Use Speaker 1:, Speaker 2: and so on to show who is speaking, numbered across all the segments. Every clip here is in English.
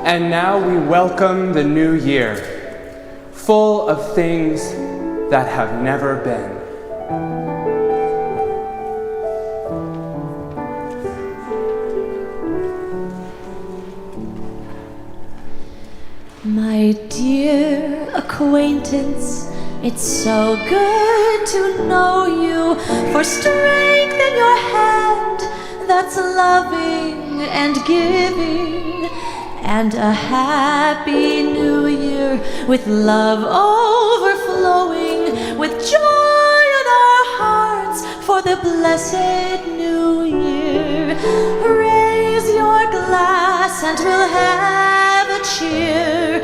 Speaker 1: And now we welcome the new year, full of things that have never been.
Speaker 2: My dear acquaintance, it's so good to know you, for strength in your hand that's loving and giving, and a happy new year with love overflowing, with joy in our hearts for the blessed new year. Raise your glass and we'll have a cheer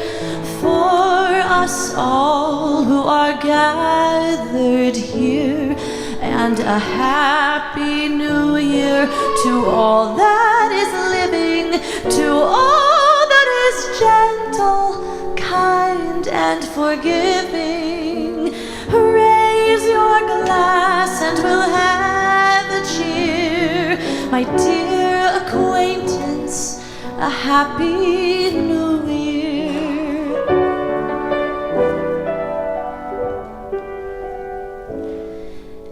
Speaker 2: for us all who are gathered here, and a happy new year to all that is living, to all that is gentle, kind, and forgiving. Raise your glass and we'll have a cheer, my dear acquaintance, a happy new year.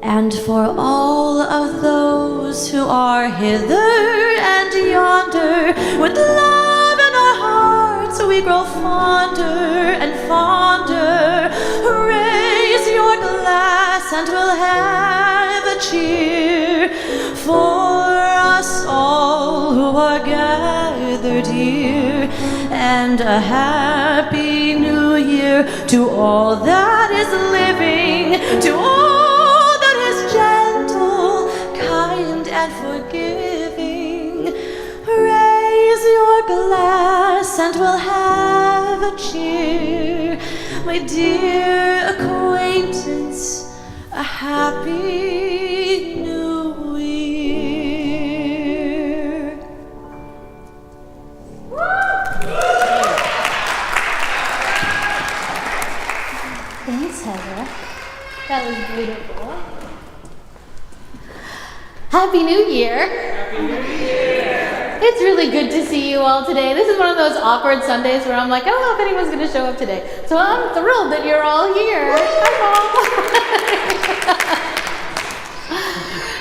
Speaker 2: And for all of those who are hither and yonder, with love in our hearts we grow fonder and fonder. Raise your glass and we'll have a cheer for us all who are gathered here, and a happy new year to all that is living, to all that is gentle, kind, and forgiving. Raise your glass and we'll have a cheer, my dear acquaintance, a happy new year.
Speaker 3: Thanks, Heather. That was beautiful. Happy New Year.
Speaker 1: Happy New Year!
Speaker 3: It's really good to see you all today. This is one of those awkward Sundays where I'm like, I don't know if anyone's going to show up today. So I'm thrilled that you're all here. Hi, Mom.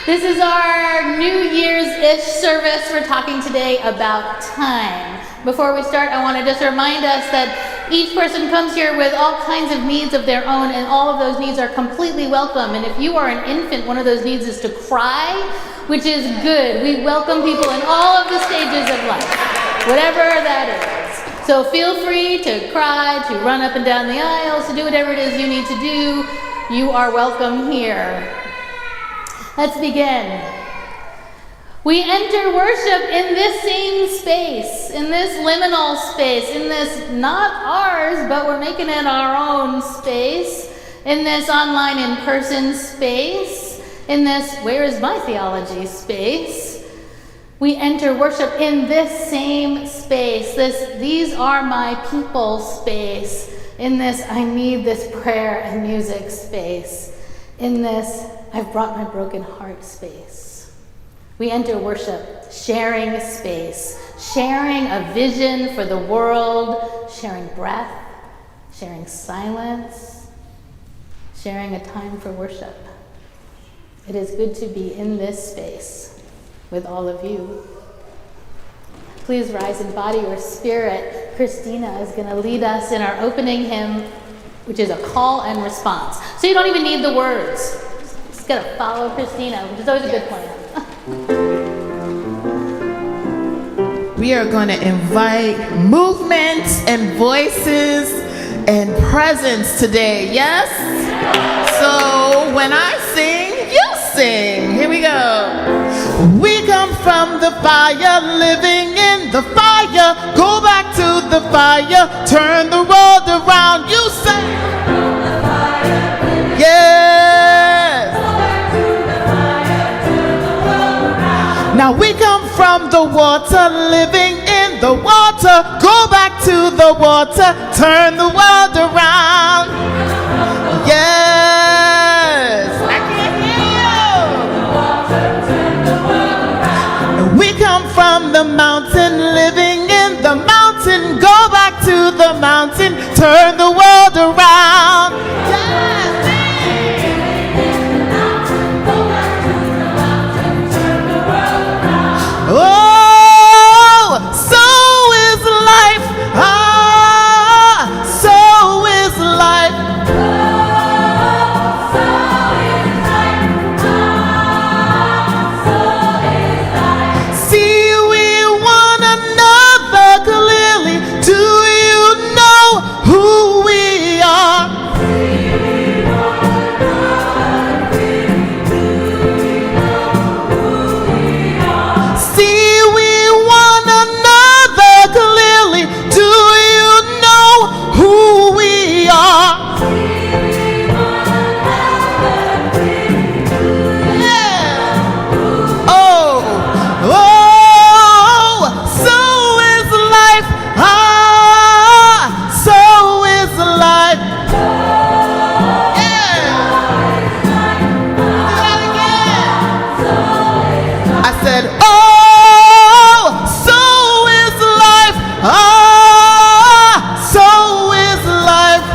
Speaker 3: This is our New Year's-ish service. We're talking today about time. Before we start, I want to just remind us that each person comes here with all kinds of needs of their own, and all of those needs are completely welcome. And if you are an infant, one of those needs is to cry, which is good. We welcome people in all of the stages of life, whatever that is. So feel free to cry, to run up and down the aisles, to do whatever it is you need to do. You are welcome here. Let's begin. We enter worship in this same space, in this liminal space, in this not ours, but we're making it our own space, in this online in-person space, in this where is my theology space. We enter worship in this same space, these are my people space, in this I need this prayer and music space, in this I've brought my broken heart space. We enter worship, sharing a space, sharing a vision for the world, sharing breath, sharing silence, sharing a time for worship. It is good to be in this space with all of you. Please rise in body or spirit. Christina is going to lead us in our opening hymn, which is a call and response. So you don't even need the words. Just got to follow Christina, which is always a good plan.
Speaker 4: We are going to invite movement and voices and presence today, yes? So when I sing, you sing. Here we go. We come from the fire, living in the fire. Go back to the fire, turn the world around. You say, yes. Now we come from the water, living in the water, go back to the water, turn the world around. Yes, I can hear you. We come from the mountain, living in the mountain, go back to the mountain, turn the world around. Yes. Oh, so is life. Ah, so is life. See, we one another clearly. Do you know who we are? See, we one another clearly. Do you know who we are? Yeah. Oh, oh, so is life. Ah, so is life. Yeah. Do that again. I said, oh, so is life. Ah, so is life.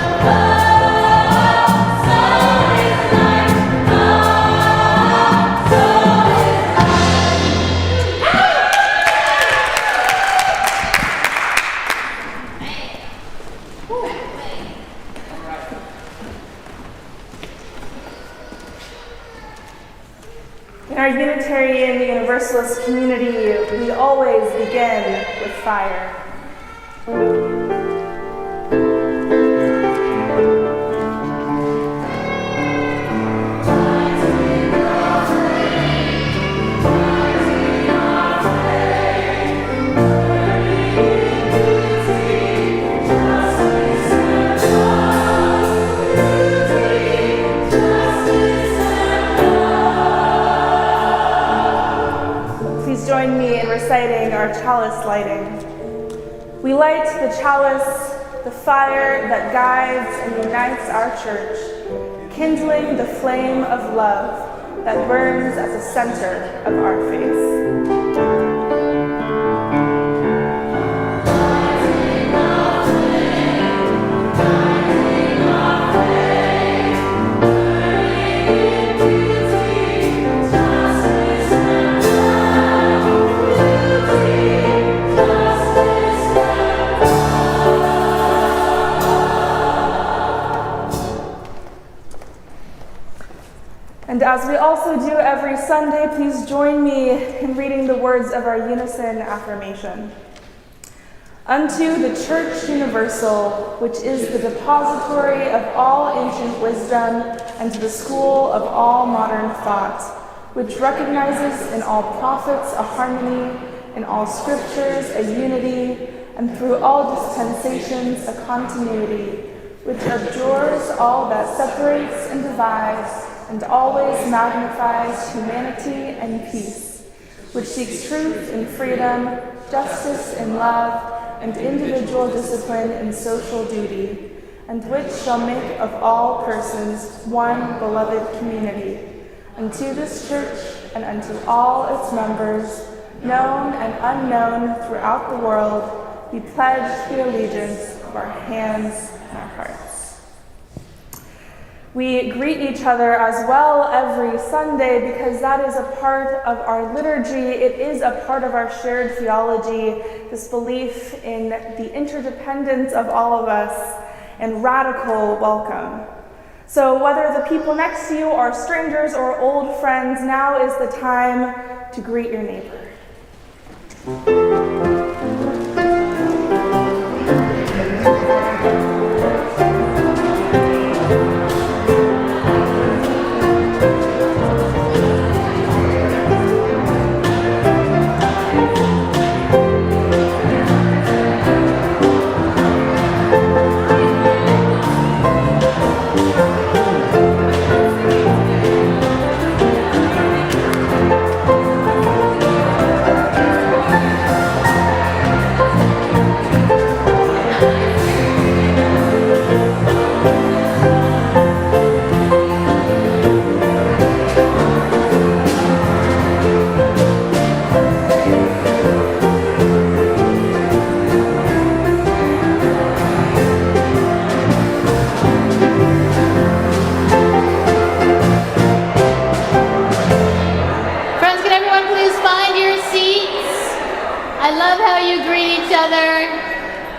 Speaker 5: In our Unitarian Universalist community, we always begin with fire. Please join me in reciting our chalice lighting. We light the chalice, the fire that guides and unites our church, kindling the flame of love that burns at the center of our faith. And as we also do every Sunday, please join me in reading the words of our unison affirmation. Unto the Church Universal, which is the depository of all ancient wisdom and the school of all modern thought, which recognizes in all prophets a harmony, in all scriptures a unity, and through all dispensations a continuity, which abjures all that separates and divides, and always magnifies humanity and peace, which seeks truth in freedom, justice in love, and individual discipline in social duty, and which shall make of all persons one beloved community. Unto this church and unto all its members, known and unknown throughout the world, we pledge the allegiance of our hands and our hearts. We greet each other as well every Sunday because that is a part of our liturgy. It is a part of our shared theology, this belief in the interdependence of all of us and radical welcome. So whether the people next to you are strangers or old friends, now is the time to greet your neighbor.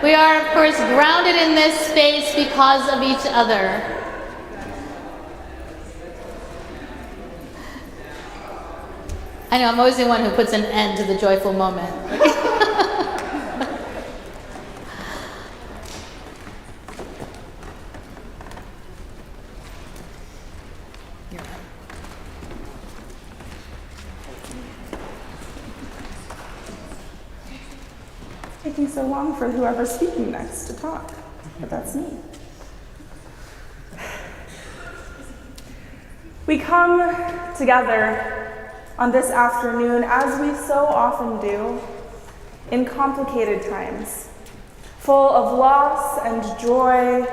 Speaker 3: We are, of course, grounded in this space because of each other. I know, I'm always the one who puts an end to the joyful moment.
Speaker 5: Taking so long for whoever's speaking next to talk, but that's me. We come together on this afternoon, as we so often do, in complicated times, full of loss and joy,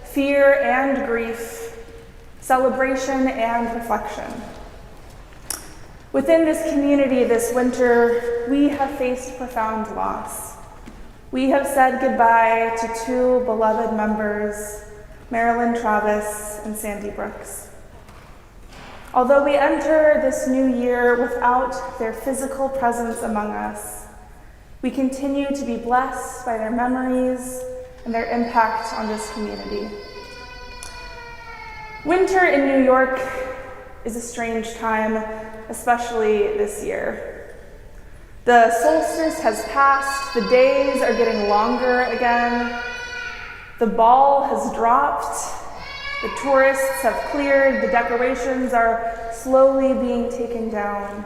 Speaker 5: fear and grief, celebration and reflection. Within this community this winter, we have faced profound loss. We have said goodbye to two beloved members, Marilyn Travis and Sandy Brooks. Although we enter this new year without their physical presence among us, we continue to be blessed by their memories and their impact on this community. Winter in New York is a strange time, especially this year. The solstice has passed, the days are getting longer again, the ball has dropped, the tourists have cleared, the decorations are slowly being taken down.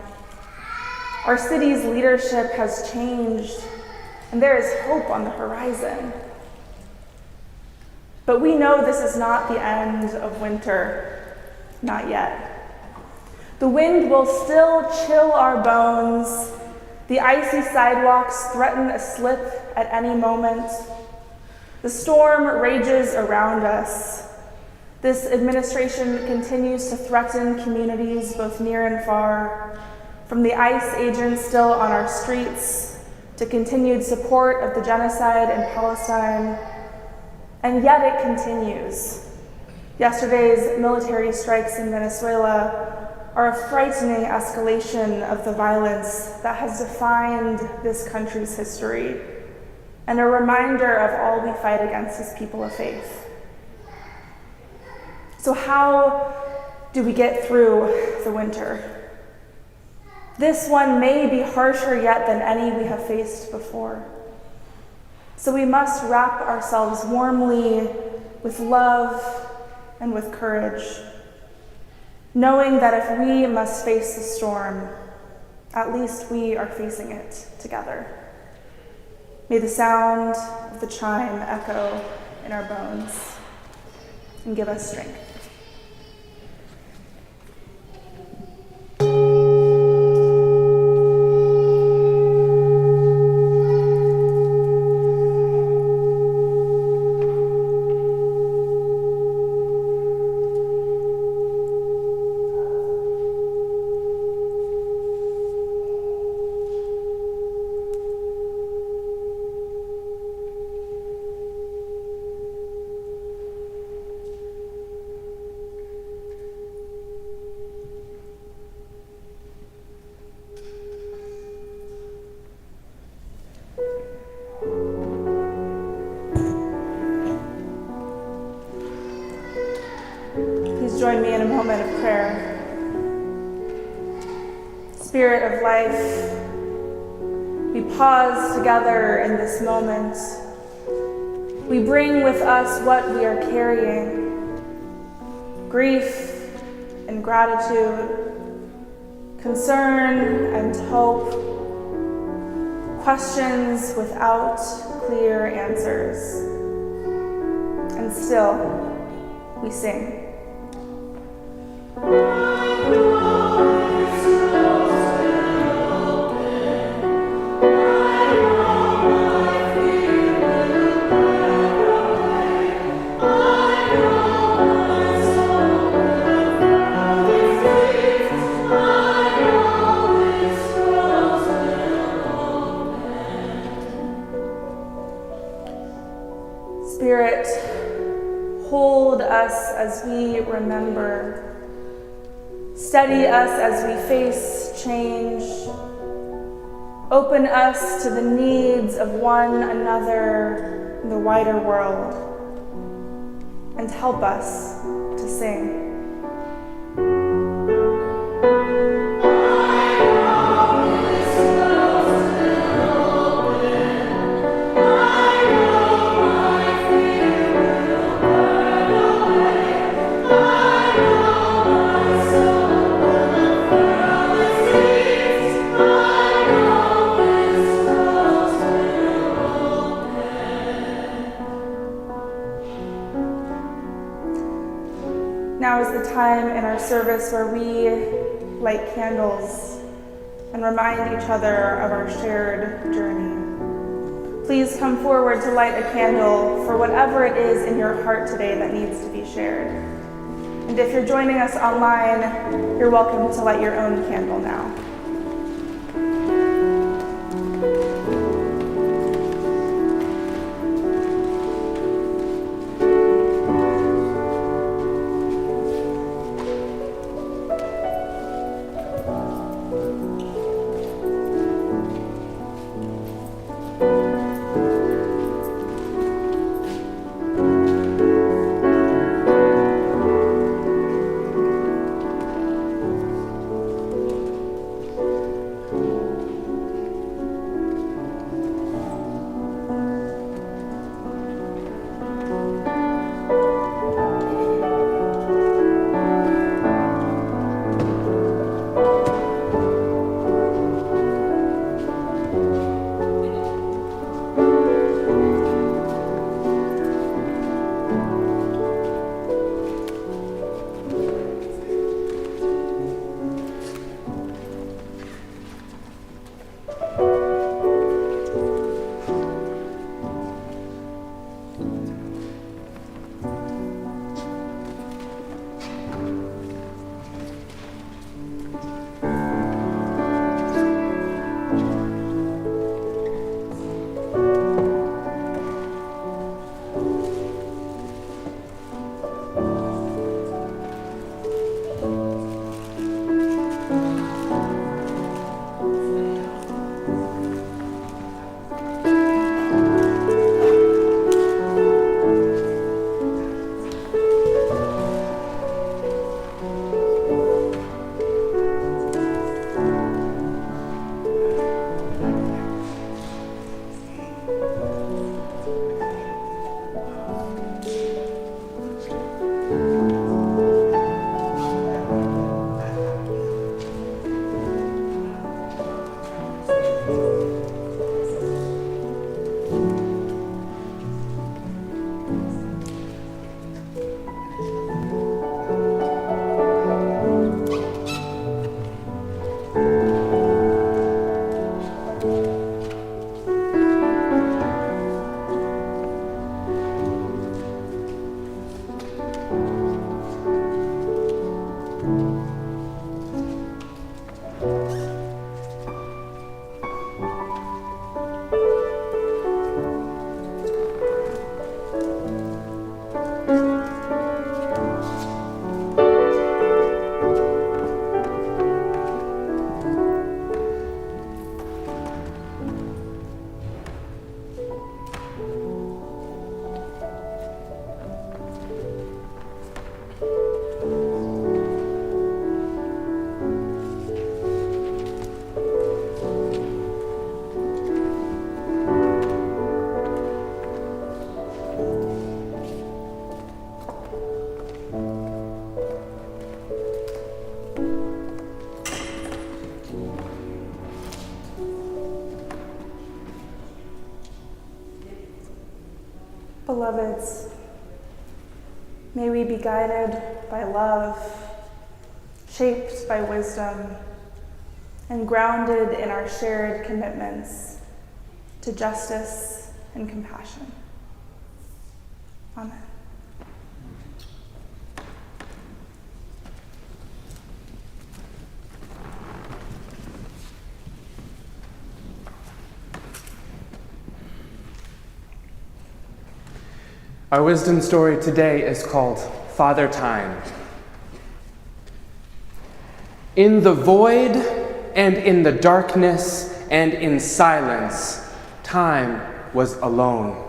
Speaker 5: Our city's leadership has changed, and there is hope on the horizon. But we know this is not the end of winter, not yet. The wind will still chill our bones. The icy sidewalks threaten a slip at any moment. The storm rages around us. This administration continues to threaten communities both near and far, from the ICE agents still on our streets to continued support of the genocide in Palestine, and yet it continues. Yesterday's military strikes in Venezuela are a frightening escalation of the violence that has defined this country's history, and a reminder of all we fight against as people of faith. So how do we get through the winter? This one may be harsher yet than any we have faced before. So we must wrap ourselves warmly with love and with courage, knowing that if we must face the storm, at least we are facing it together. May the sound of the chime echo in our bones and give us strength. Please join me in a moment of prayer. Spirit of life, we pause together in this moment. We bring with us what we are carrying: grief and gratitude, concern and hope, questions without clear answers. And still, we sing. Spirit, hold us as we remember. Steady us as we face change. Open us to the needs of one another in the wider world, and help us to sing. Now is the time in our service where we light candles and remind each other of our shared journey. Please come forward to light a candle for whatever it is in your heart today that needs to be shared. And if you're joining us online, you're welcome to light your own candle now. Beloveds, may we be guided by love, shaped by wisdom, and grounded in our shared commitments to justice and compassion. Amen.
Speaker 1: Our wisdom story today is called Father Time. In the void and in the darkness and in silence, time was alone.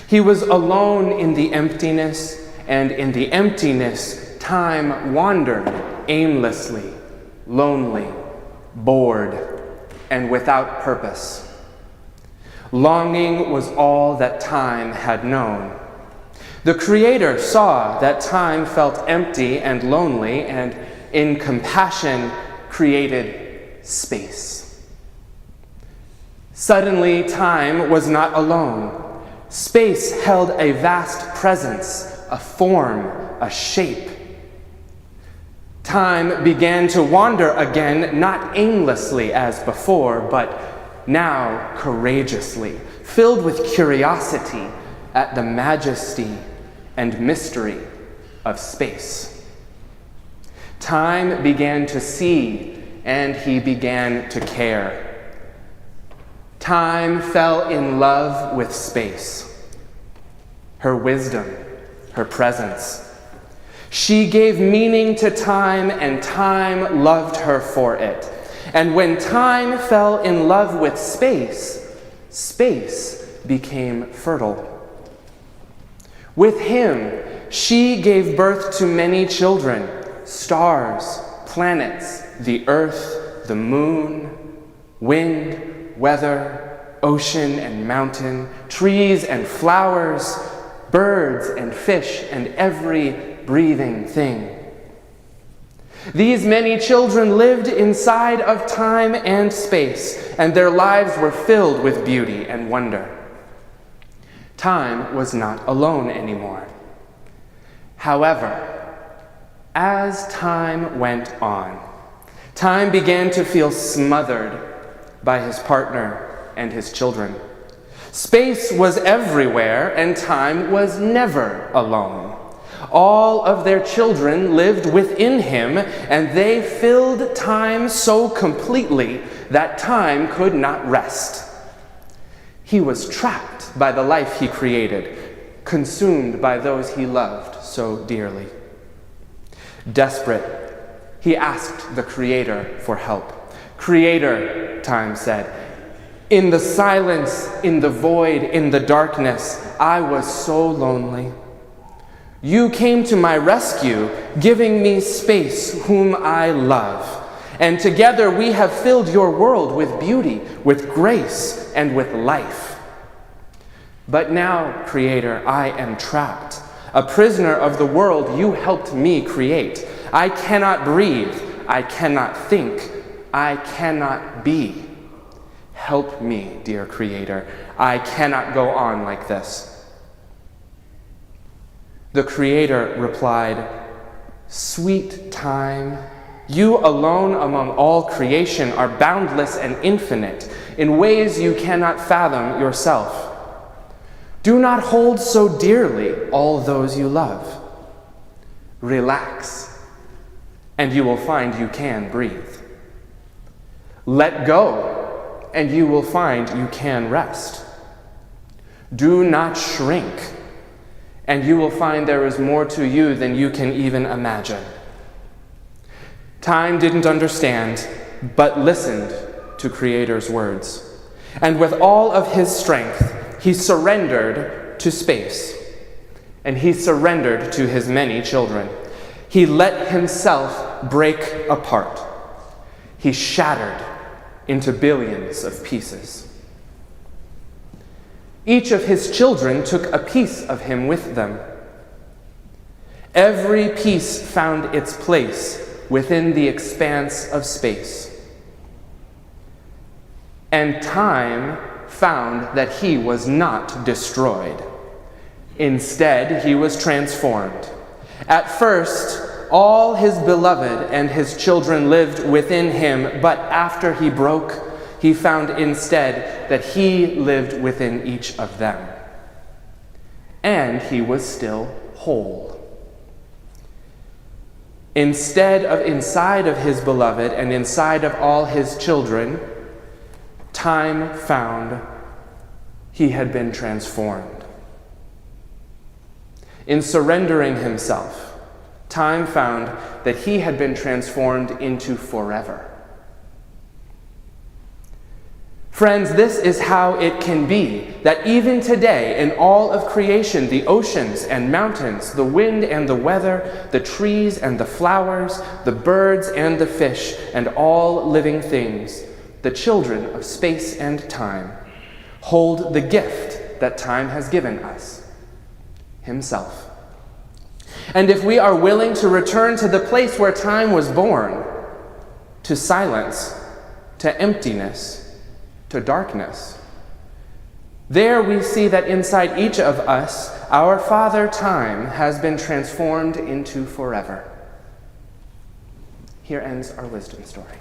Speaker 1: He was alone in the emptiness, and in the emptiness, time wandered aimlessly, lonely, bored, and without purpose. Longing was all that time had known. The Creator saw that time felt empty and lonely, and in compassion created space. Suddenly, time was not alone. Space held a vast presence, a form, a shape. Time began to wander again, not aimlessly as before, but now courageously, filled with curiosity at the majesty and mystery of space. Time began to see, and he began to care. Time fell in love with space, her wisdom, her presence. She gave meaning to time, and time loved her for it. And when time fell in love with space, space became fertile. With him, she gave birth to many children, stars, planets, the earth, the moon, wind, weather, ocean and mountain, trees and flowers, birds and fish, and every breathing thing. These many children lived inside of time and space, and their lives were filled with beauty and wonder. Time was not alone anymore. However, as time went on, time began to feel smothered by his partner and his children. Space was everywhere, and time was never alone. All of their children lived within him, and they filled time so completely that time could not rest. He was trapped by the life he created, consumed by those he loved so dearly. Desperate, he asked the Creator for help. Creator, time said, in the silence, in the void, in the darkness, I was so lonely. You came to my rescue, giving me space whom I love. And together we have filled your world with beauty, with grace, and with life. But now, Creator, I am trapped, a prisoner of the world you helped me create. I cannot breathe, I cannot think, I cannot be. Help me, dear Creator. I cannot go on like this. The Creator replied, Sweet time, you alone among all creation are boundless and infinite in ways you cannot fathom yourself. Do not hold so dearly all those you love. Relax, and you will find you can breathe. Let go, and you will find you can rest. Do not shrink, and you will find there is more to you than you can even imagine. Time didn't understand, but listened to Creator's words. And with all of his strength, he surrendered to space. And he surrendered to his many children. He let himself break apart. He shattered into billions of pieces. Each of his children took a piece of him with them. Every piece found its place within the expanse of space. And time found that he was not destroyed. Instead, he was transformed. At first, all his beloved and his children lived within him, but after he broke, he found instead that he lived within each of them. And he was still whole. Instead of inside of his beloved and inside of all his children, time found he had been transformed. In surrendering himself, time found that he had been transformed into forever. Friends, this is how it can be, that even today, in all of creation, the oceans and mountains, the wind and the weather, the trees and the flowers, the birds and the fish, and all living things, the children of space and time, hold the gift that time has given us, Himself. And if we are willing to return to the place where time was born, to silence, to emptiness, to darkness, there we see that inside each of us, our Father Time has been transformed into forever. Here ends our wisdom story.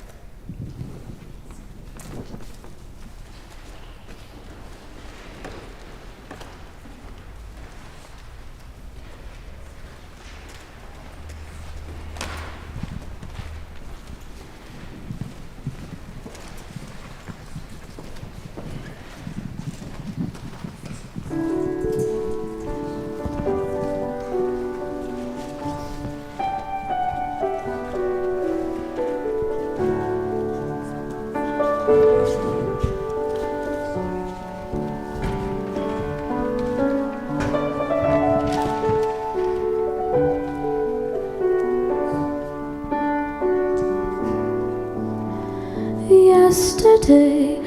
Speaker 2: Yesterday,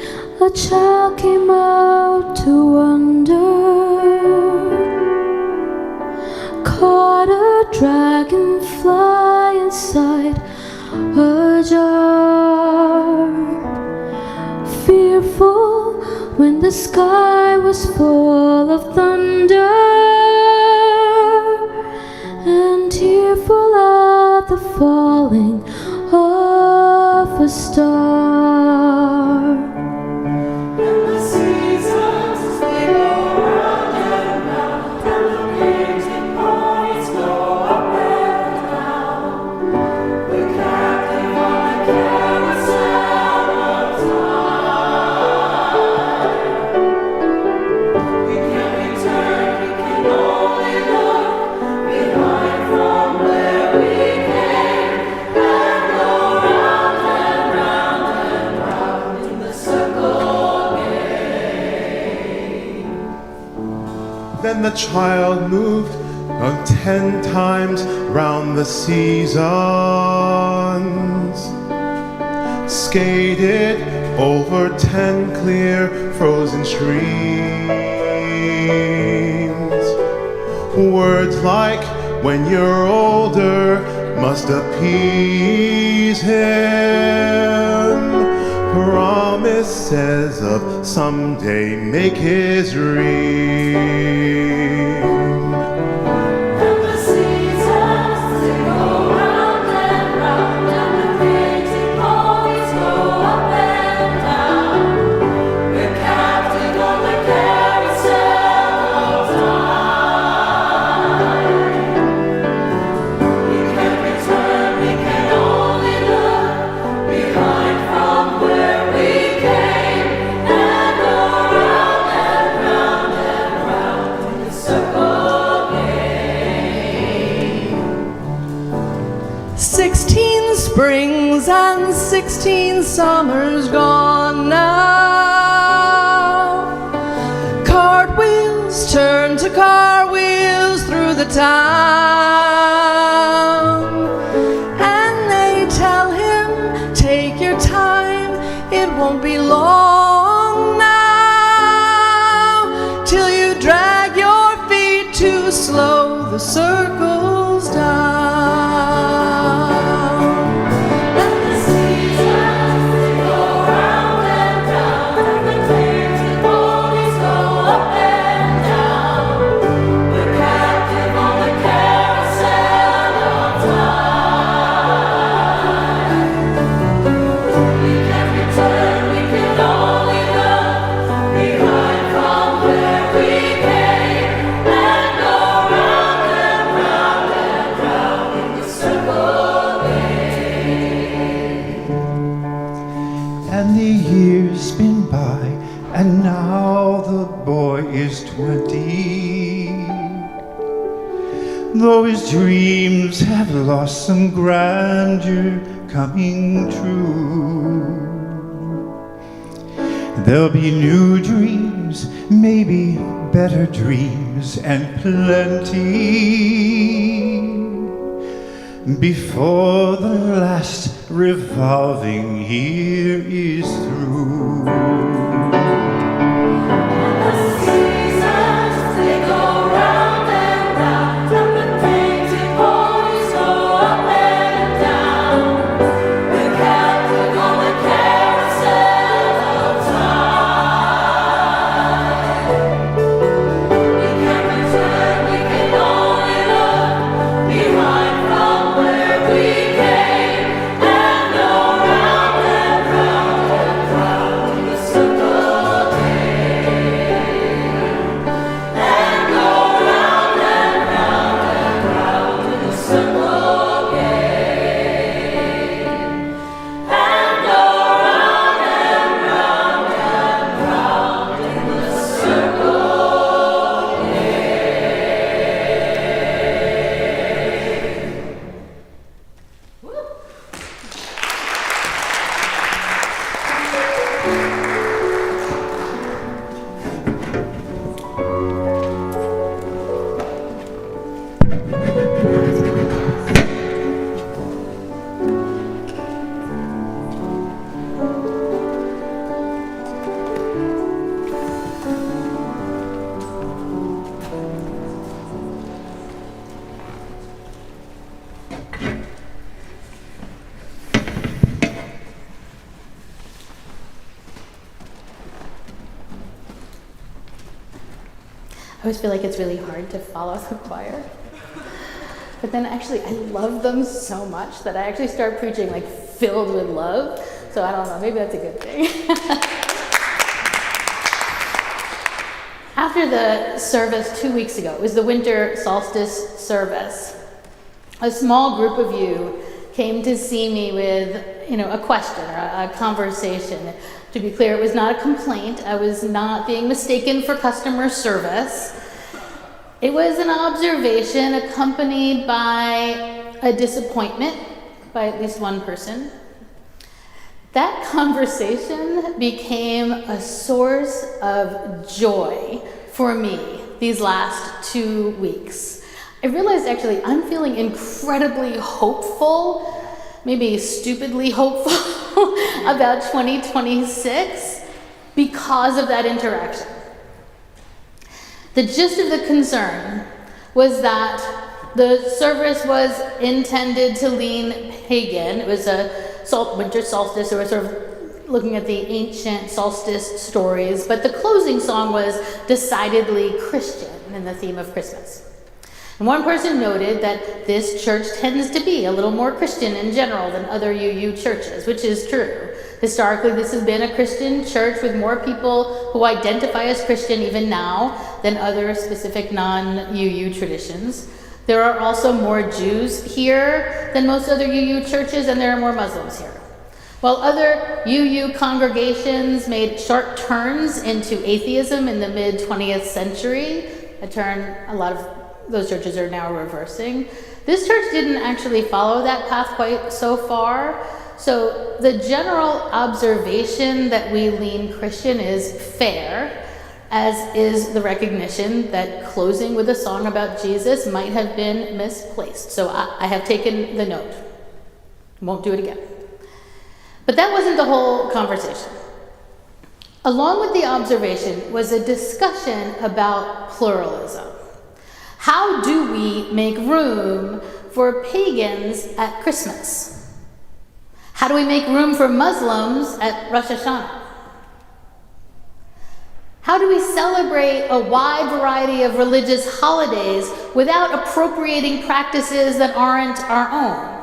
Speaker 2: a child came out to wonder, caught a dragonfly inside a jar. Fearful when the sky was full of thunder, and tearful at the falling of a star.
Speaker 6: And the seasons, they go round and round, and the painted ponies go up and down. The captive on the carousel of time. We can't return, we can only look behind from where we came, and go round and round and round in the circle game.
Speaker 7: Then the child moved 10 times round the seasons, skated over 10 clear frozen streams. Words like "when you're older" must appease him. Promises of someday make his dream.
Speaker 6: And the seasons, they go round and round, and the painted ponies go up and down. We're captive on the carousel of time. We can't return, we can only look behind from where we came, and go round and round and round in the circle game.
Speaker 8: 16 springs and 16 summers gone now. Cartwheels turn to car wheels through the town, and they tell him, take your time, it won't be long now, till you drag your feet too slow, the circles down.
Speaker 6: And the seasons, they go round and round, and the painted ponies go up and down. We're captive on the carousel of time. We can't return, we can only look behind from where we came, and go round and round and round in the circle game.
Speaker 9: And the years spin by, and now the boy is 20. Though his dreams have lost some grandeur coming true, There'll be new dreams, maybe better dreams, and plenty before the last revolving year is through.
Speaker 3: I always feel like it's really hard to follow the choir. But then actually I love them so much that I actually start preaching like filled with love. So I don't know, maybe that's a good thing. After the service 2 weeks ago, it was the winter solstice service, a small group of you came to see me with, a question or a conversation. To be clear, it was not a complaint. I was not being mistaken for customer service. It was an observation accompanied by a disappointment by at least one person. That conversation became a source of joy for me these last 2 weeks. I realized actually I'm feeling incredibly hopeful, maybe stupidly hopeful about 2026 because of that interaction. The gist of the concern was that the service was intended to lean pagan. It was a winter solstice, so we're sort of looking at the ancient solstice stories, but the closing song was decidedly Christian in the theme of Christmas. And one person noted that this church tends to be a little more Christian in general than other UU churches, which is true. Historically, this has been a Christian church with more people who identify as Christian even now than other specific non-UU traditions. There are also more Jews here than most other UU churches, and there are more Muslims here. While other UU congregations made sharp turns into atheism in the mid-20th century, a turn a lot of those churches are now reversing, this church didn't actually follow that path quite so far. So the general observation that we lean Christian is fair, as is the recognition that closing with a song about Jesus might have been misplaced. So I have taken the note. Won't do it again. But that wasn't the whole conversation. Along with the observation was a discussion about pluralism. How do we make room for pagans at Christmas? How do we make room for Muslims at Rosh Hashanah? How do we celebrate a wide variety of religious holidays without appropriating practices that aren't our own?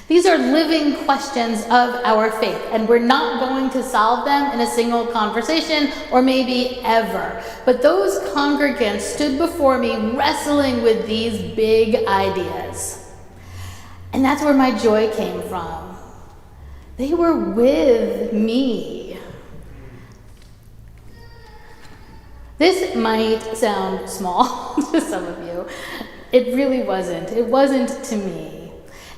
Speaker 3: These are living questions of our faith, and we're not going to solve them in a single conversation, or maybe ever. But those congregants stood before me wrestling with these big ideas. And that's where my joy came from. They were with me. This might sound small to some of you. It really wasn't. It wasn't to me.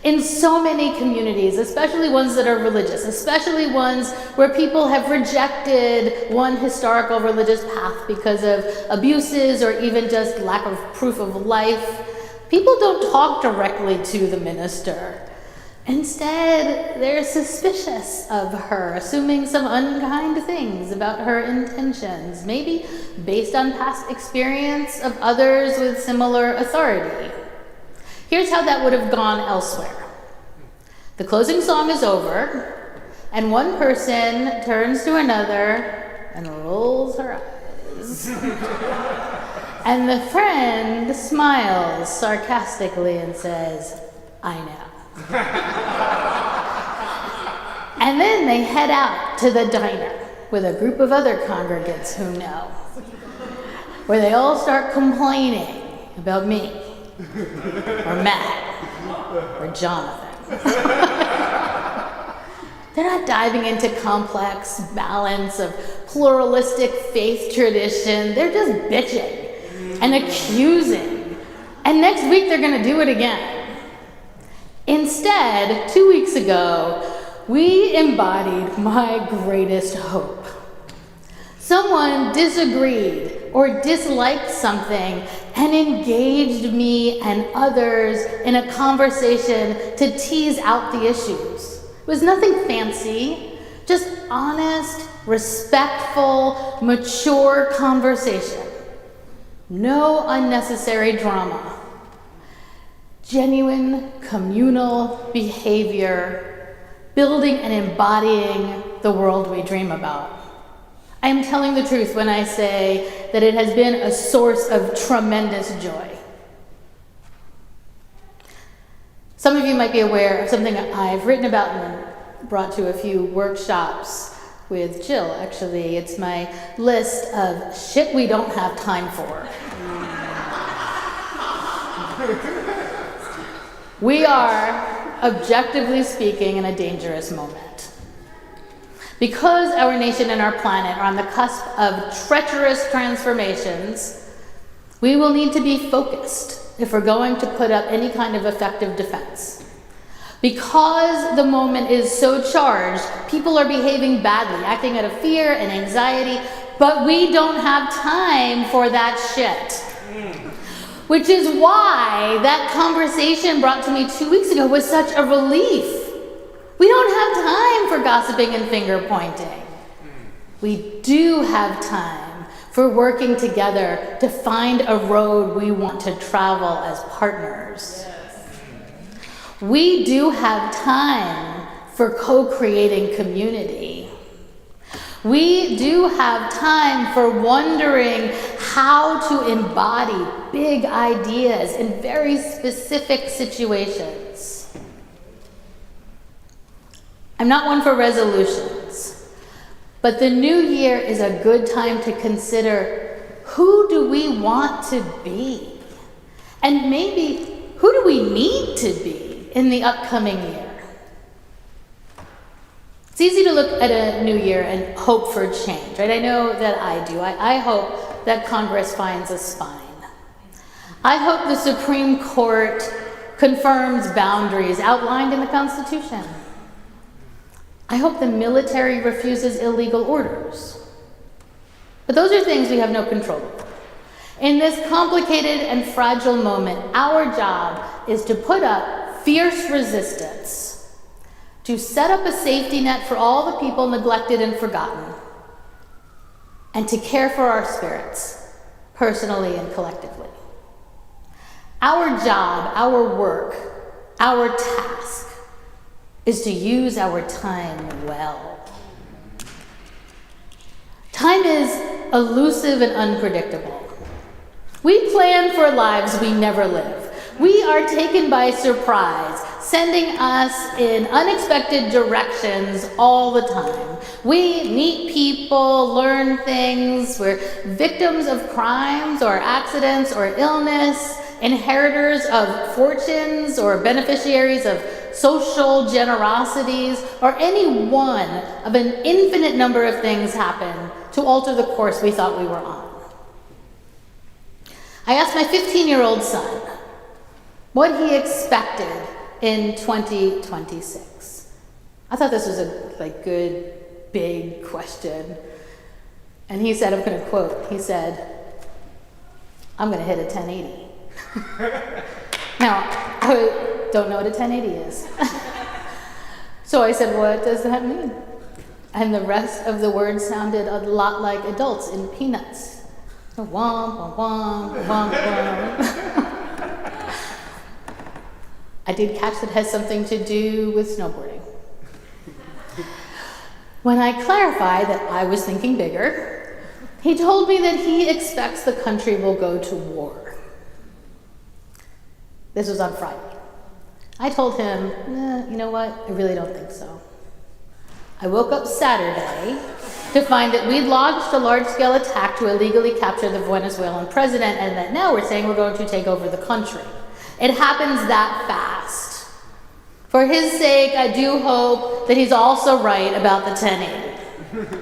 Speaker 3: In so many communities, especially ones that are religious, especially ones where people have rejected one historical religious path because of abuses or even just lack of proof of life, people don't talk directly to the minister. Instead, they're suspicious of her, assuming some unkind things about her intentions, maybe based on past experience of others with similar authority. Here's how that would have gone elsewhere. The closing song is over, and one person turns to another and rolls her eyes. And the friend smiles sarcastically and says, "I know." And then they head out to the diner with a group of other congregants who know, where they all start complaining about me, or Matt, or Jonathan. They're not diving into complex balance of pluralistic faith tradition. They're just bitching and accusing. And next week they're going to do it again. Instead, 2 weeks ago, we embodied my greatest hope. Someone disagreed or disliked something and engaged me and others in a conversation to tease out the issues. It was nothing fancy, just honest, respectful, mature conversation. No unnecessary drama. Genuine communal behavior, building and embodying the world we dream about. I am telling the truth when I say that it has been a source of tremendous joy. Some of you might be aware of something I've written about and brought to a few workshops with Jill, actually. It's my list of shit we don't have time for. We are, objectively speaking, in a dangerous moment. Because our nation and our planet are on the cusp of treacherous transformations, we will need to be focused if we're going to put up any kind of effective defense. Because the moment is so charged, people are behaving badly, acting out of fear and anxiety, but we don't have time for that shit. Which is why that conversation brought to me 2 weeks ago was such a relief. We don't have time for gossiping and finger pointing. We do have time for working together to find a road we want to travel as partners. We do have time for co-creating community. We do have time for wondering how to embody big ideas in very specific situations. I'm not one for resolutions, but the new year is a good time to consider, who do we want to be? And maybe, who do we need to be in the upcoming year? It's easy to look at a new year and hope for change, right? I know that I do. I hope that Congress finds a spine. I hope the Supreme Court confirms boundaries outlined in the Constitution. I hope the military refuses illegal orders. But those are things we have no control over. In this complicated and fragile moment, our job is to put up fierce resistance, to set up a safety net for all the people neglected and forgotten, and to care for our spirits, personally and collectively. Our job, our work, our task is to use our time well. Time is elusive and unpredictable. We plan for lives we never live. We are taken by surprise, sending us in unexpected directions all the time. We meet people, learn things, we're victims of crimes or accidents or illness, inheritors of fortunes or beneficiaries of social generosities, or any one of an infinite number of things happen to alter the course we thought we were on. I asked my 15-year-old son what he expected in 2026? I thought this was a good, big question. And he said, I'm going to quote, he said, I'm going to hit a 1080. Now, I don't know what a 1080 is. So I said, what does that mean? And the rest of the words sounded a lot like adults in Peanuts. Womp, womp, womp, womp, womp. I did catch that it has something to do with snowboarding. When I clarified that I was thinking bigger, he told me that he expects the country will go to war. This was on Friday. I told him, you know what, I really don't think so. I woke up Saturday to find that we'd launched a large-scale attack to illegally capture the Venezuelan president, and that now we're saying we're going to take over the country. It happens that fast. For his sake, I do hope that he's also right about the 1080.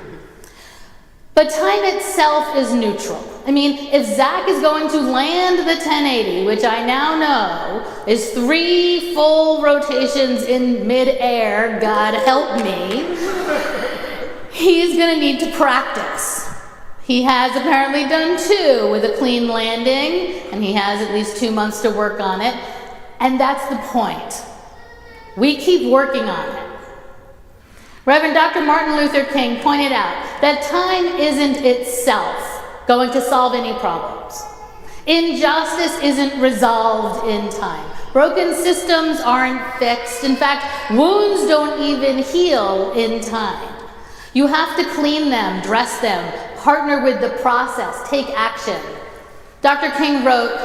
Speaker 3: But time itself is neutral. I mean, if Zach is going to land the 1080, which I now know is 3 full rotations in mid-air, God help me, he's going to need to practice. He has apparently done 2 with a clean landing, and he has at least 2 months to work on it. And that's the point. We keep working on it. Reverend Dr. Martin Luther King pointed out that time isn't itself going to solve any problems. Injustice isn't resolved in time. Broken systems aren't fixed. In fact, wounds don't even heal in time. You have to clean them, dress them, partner with the process, take action. Dr. King wrote,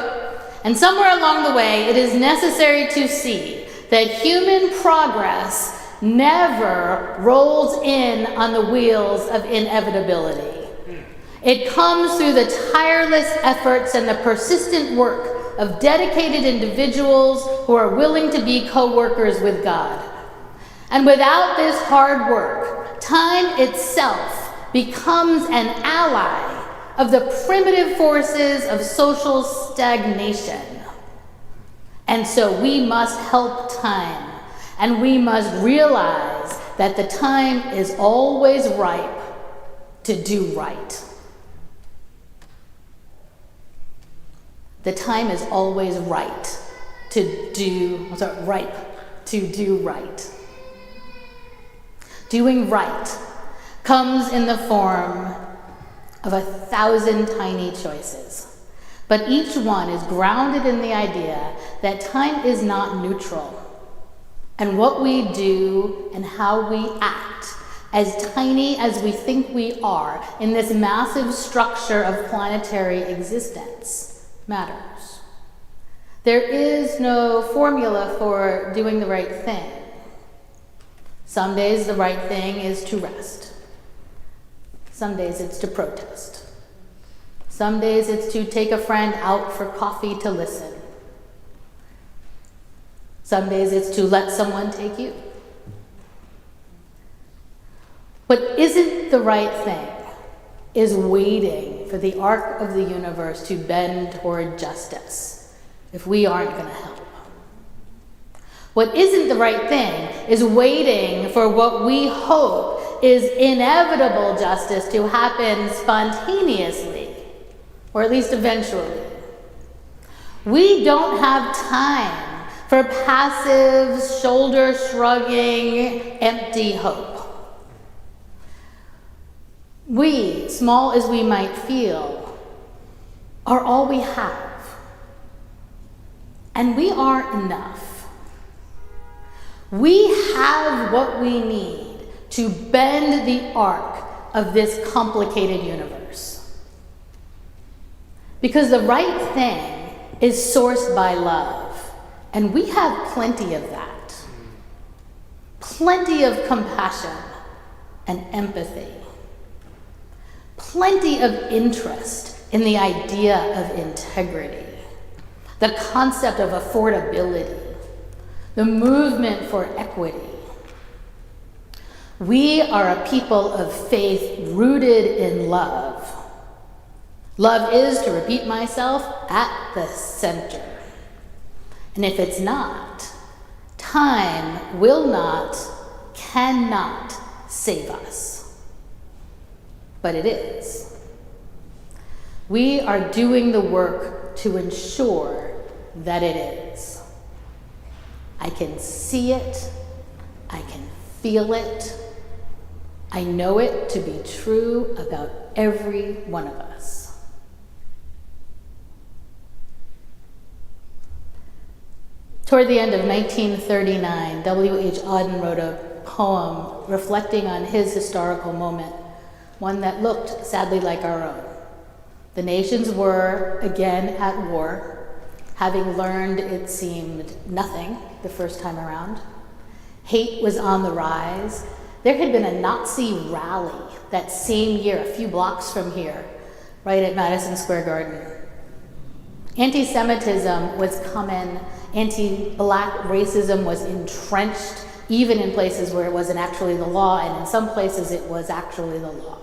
Speaker 3: and somewhere along the way, it is necessary to see that human progress never rolls in on the wheels of inevitability. It comes through the tireless efforts and the persistent work of dedicated individuals who are willing to be co-workers with God. And without this hard work, time itself becomes an ally of the primitive forces of social stagnation. And so we must help time. And we must realize that the time is always ripe to do right. The time is always right to do, ripe to do right. Doing right comes in the form of 1,000 tiny choices, but each one is grounded in the idea that time is not neutral. And what we do and how we act, as tiny as we think we are in this massive structure of planetary existence, matters. There is no formula for doing the right thing. Some days the right thing is to rest. Some days it's to protest. Some days it's to take a friend out for coffee to listen. Some days it's to let someone take you. What isn't the right thing is waiting for the arc of the universe to bend toward justice if we aren't going to help. What isn't the right thing is waiting for what we hope is inevitable justice to happen spontaneously, or at least eventually. We don't have time for passive, shoulder-shrugging, empty hope. We, small as we might feel, are all we have. And we aren't enough. We have what we need to bend the arc of this complicated universe. Because the right thing is sourced by love. And we have plenty of that. Plenty of compassion and empathy. Plenty of interest in the idea of integrity, the concept of affordability, the movement for equity. We are a people of faith rooted in love. Love is, to repeat myself, at the center. And if it's not, Time will not, cannot save us. But it is. We are doing the work to ensure that it is. I can see it. I can feel it. I know it to be true about every one of us. Toward the end of 1939, W.H. Auden wrote a poem reflecting on his historical moment, one that looked sadly like our own. The nations were again at war, having learned, it seemed, nothing the first time around. Hate was on the rise. There had been a Nazi rally that same year, a few blocks from here, right at Madison Square Garden. Anti-Semitism was common. Anti-black racism was entrenched, even in places where it wasn't actually the law, and in some places it was actually the law.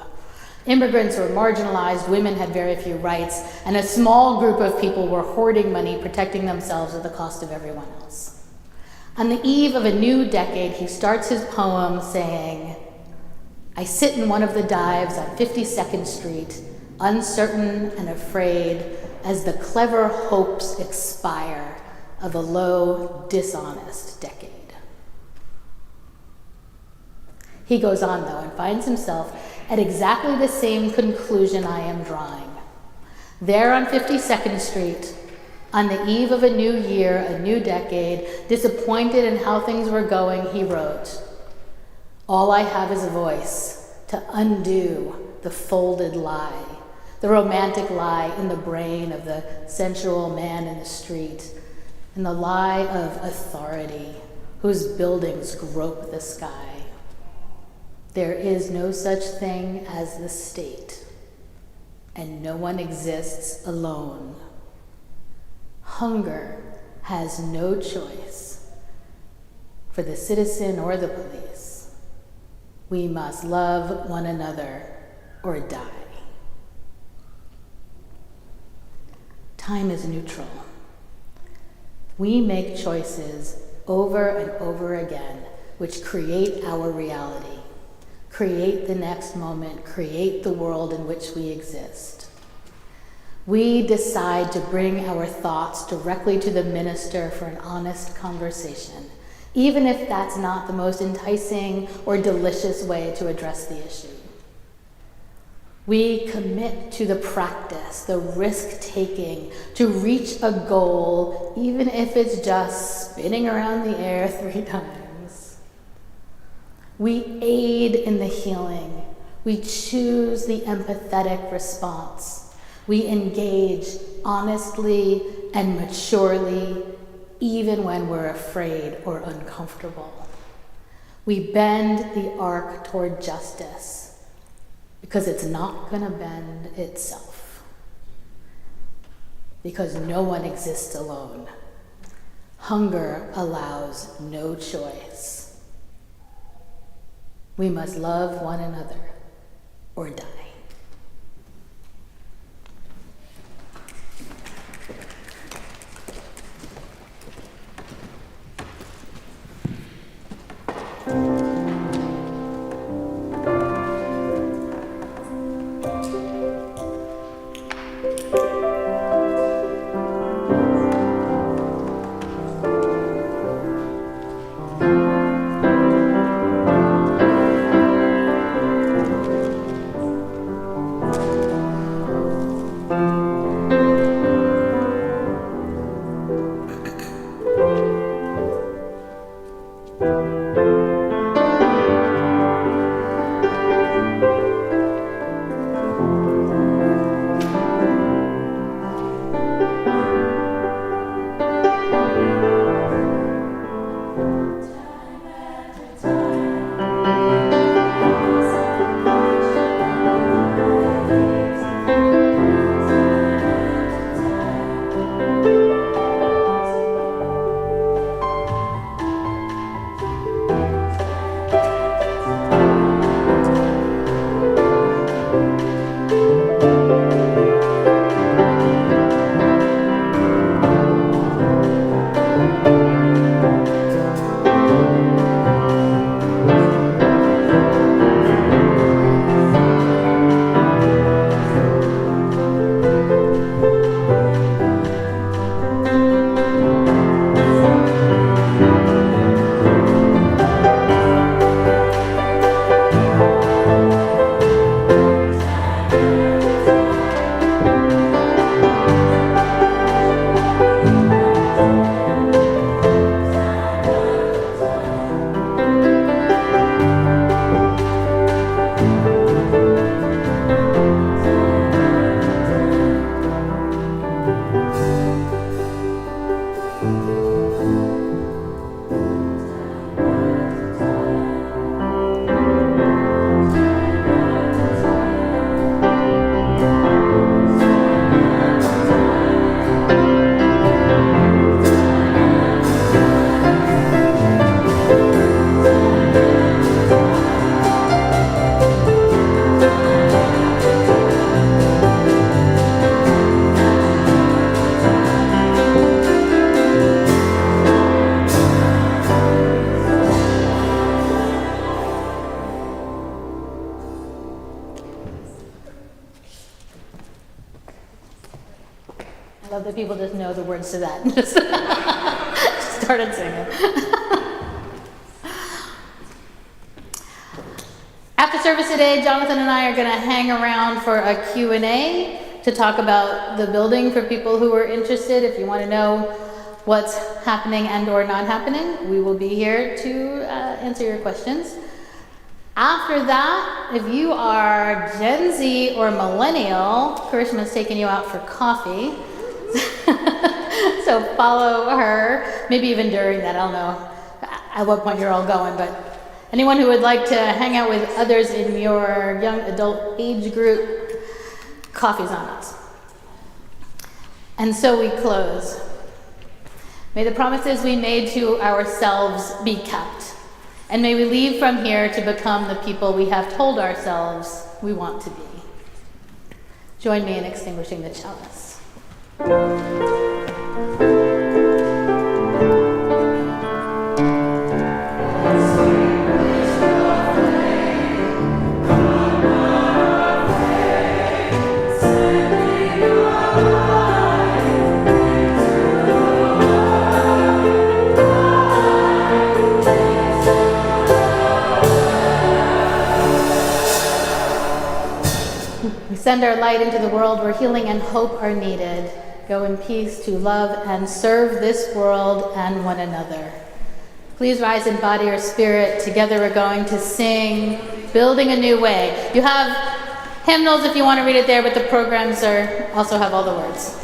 Speaker 3: Immigrants were marginalized, women had very few rights, and a small group of people were hoarding money, protecting themselves at the cost of everyone else. On the eve of a new decade, he starts his poem saying, "I sit in one of the dives on 52nd Street, uncertain and afraid as the clever hopes expire of a low, dishonest decade." He goes on, though, and finds himself at exactly the same conclusion I am drawing. There on 52nd Street, on the eve of a new year, a new decade, disappointed in how things were going, he wrote, "All I have is a voice to undo the folded lie, the romantic lie in the brain of the sensual man in the street, and the lie of authority whose buildings grope the sky. There is no such thing as the state, and no one exists alone. Hunger has no choice for the citizen or the police. We must love one another or die." Time is neutral. We make choices over and over again which create our reality, create the next moment, create the world in which we exist. We decide to bring our thoughts directly to the minister for an honest conversation, even if that's not the most enticing or delicious way to address the issue. We commit to the practice, the risk-taking, to reach a goal, even if it's just spinning around the air 3 times. We aid in the healing. We choose the empathetic response. We engage honestly and maturely, even when we're afraid or uncomfortable. We bend the arc toward justice because it's not going to bend itself. Because no one exists alone. Hunger allows no choice. We must love one another or die. I love that people just know the words to that and just started singing. After service today, Jonathan and I are going to hang around for a Q&A to talk about the building for people who are interested. If you want to know what's happening and or not happening, we will be here to answer your questions. After that, if you are Gen Z or millennial, Karishma's taking you out for coffee. So follow her, maybe even during that, I don't know at what point you're all going, but anyone who would like to hang out with others in your young adult age group, coffee's on us. And so we close. May the promises we made to ourselves be kept. And may we leave from here to become the people we have told ourselves we want to be. Join me in extinguishing the chalice. Send our light into the world where healing and hope are needed. Go in peace to love and serve this world and one another. Please rise in body or spirit. Together we're going to sing Building a New Way. You have hymnals if you want to read it there, but the programs also have all the words.